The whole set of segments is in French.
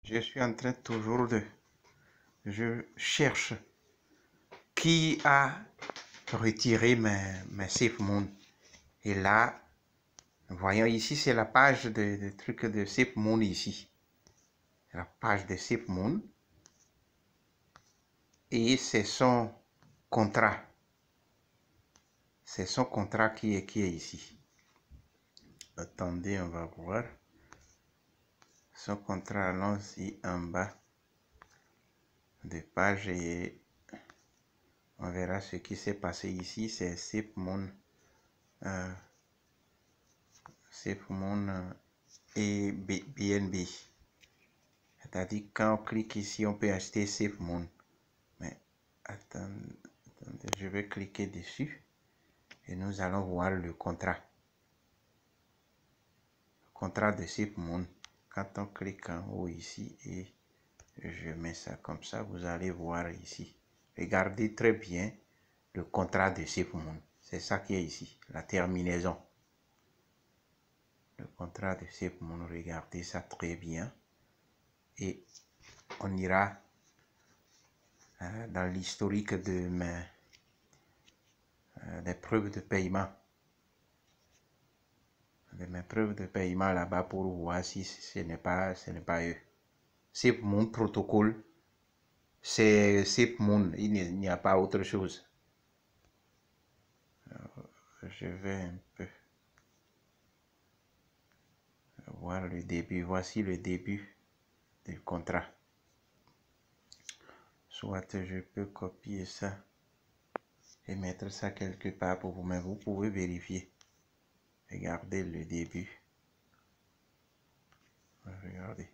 Je suis en train toujours de... Je cherche qui a retiré mes SafeMoon. Et là, voyons ici, c'est la page de trucs de SafeMoon ici. La page de SafeMoon. Et c'est son contrat. C'est son contrat qui est ici. Attendez, on va voir. Son contrat, allons-y en bas de page et on verra ce qui s'est passé ici. C'est SafeMoon. SafeMoon et BNB. C'est-à-dire quand on clique ici, on peut acheter SafeMoon. Mais attendez, je vais cliquer dessus et nous allons voir le contrat. Le contrat de SafeMoon. Quand on clique en haut ici et je mets ça comme ça, vous allez voir ici. Regardez très bien le contrat de SafeMoon. C'est ça qui est ici, la terminaison. Le contrat de SafeMoon, regardez ça très bien. Et on ira dans l'historique de des preuves de paiement. De mes preuves de paiement là-bas pour voir si ce n'est pas eux. SafeMoon protocole, c'est SafeMoon, il n'y a pas autre chose. Alors, je vais un peu voir le début. Voici le début du contrat. Soit je peux copier ça et mettre ça quelque part pour vous, mais vous pouvez vérifier. Regardez le début. Regardez.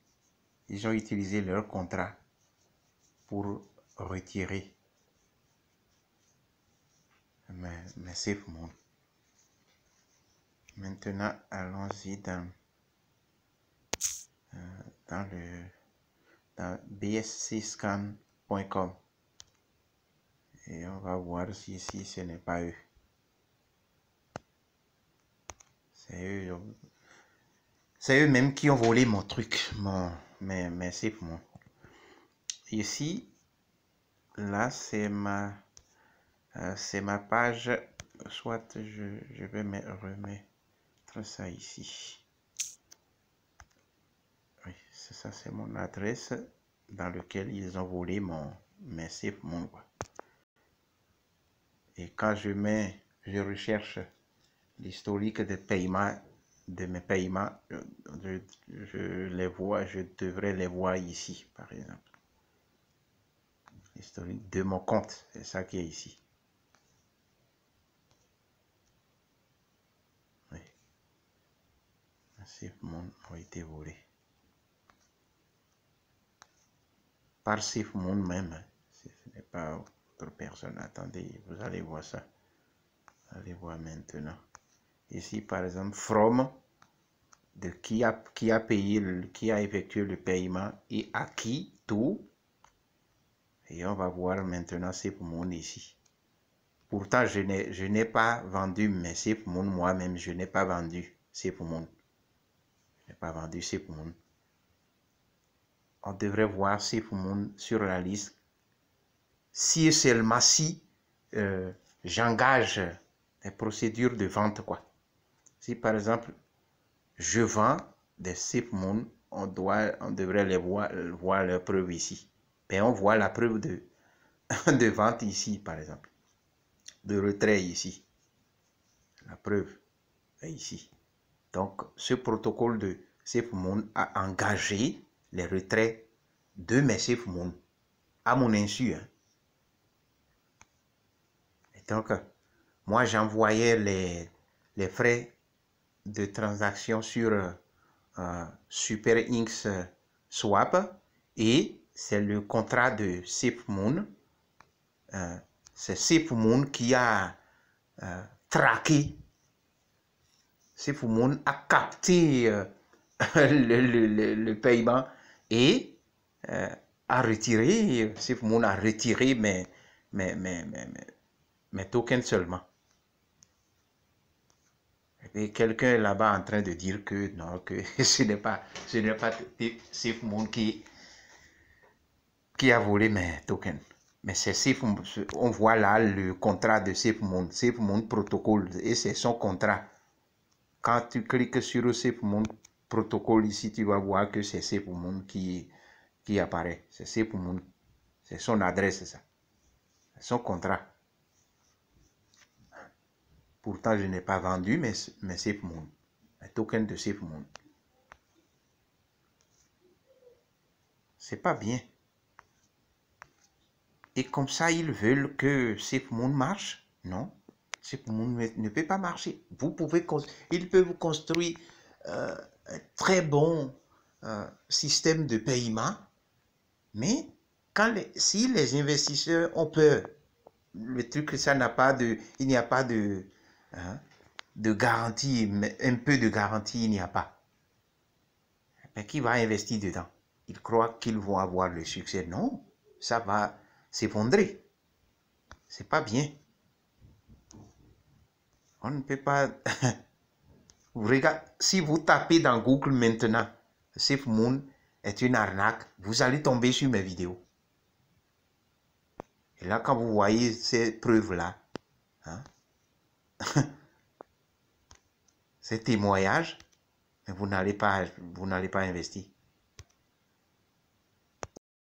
Ils ont utilisé leur contrat pour retirer mes SafeMoon. Maintenant, allons-y dans bscscan.com et on va voir si ce n'est pas eux. C'est eux-mêmes qui ont volé mon truc, mes SafeMoon. Ici, là, c'est ma page. Soit je vais remettre ça ici. Oui, c'est ça, c'est mon adresse dans laquelle ils ont volé mes SafeMoon. Et quand je recherche l'historique de paiement de mes paiements, je les vois, je devrais les voir ici, par exemple. L'historique de mon compte, c'est ça qui est ici. Oui. Mes SafeMoon ont été volés. Par SafeMoon même, hein. Ce n'est pas autre personne. Attendez, vous allez voir ça. Vous allez voir maintenant. Ici, par exemple, from, de qui a payé, qui a effectué le paiement et à qui, tout. Et on va voir maintenant SafeMoon ici. Pourtant, je n'ai pas vendu mes SafeMoon moi-même. Je n'ai pas vendu SafeMoon. Je n'ai pas vendu SafeMoon. On devrait voir SafeMoon sur la liste si et seulement si j'engage des procédures de vente, quoi. Si par exemple je vends des SafeMoon, on devrait les voir leur preuve ici. Mais on voit la preuve de vente ici, par exemple, de retrait ici. La preuve est ici. Donc ce protocole de SafeMoon a engagé les retraits de mes SafeMoon à mon insu, hein. Donc, moi, j'envoyais les frais de transaction sur Super Inks Swap et c'est le contrat de SafeMoon. C'est SafeMoon qui a traqué. SafeMoon a capté le paiement et a retiré. SafeMoon a retiré mes tokens seulement. Et quelqu'un est là-bas en train de dire que non, que ce n'est pas SafeMoon qui qui a volé mes tokens. Mais c'est SafeMoon. On voit là le contrat de SafeMoon. SafeMoon protocole. Et c'est son contrat. Quand tu cliques sur le SafeMoon protocole ici, tu vas voir que c'est SafeMoon qui apparaît. C'est SafeMoon. C'est son adresse, ça. C'est son contrat. Pourtant, je n'ai pas vendu mes SafeMoon. Un token de SafeMoon. C'est pas bien. Et comme ça, ils veulent que SafeMoon marche? Non. SafeMoon ne peut pas marcher. Ils peuvent construire un très bon système de paiement, mais si les investisseurs ont peur, le truc que ça n'a pas de, il n'y a pas de garantie, mais un peu de garantie, il n'y a pas. Mais qui va investir dedans? Ils croient qu'ils vont avoir le succès. Non, ça va s'effondrer. C'est pas bien. On ne peut pas. Si vous tapez dans Google maintenant, SafeMoon est une arnaque, vous allez tomber sur mes vidéos. Et là, quand vous voyez ces preuves-là, ces témoignages, vous n'allez pas investir.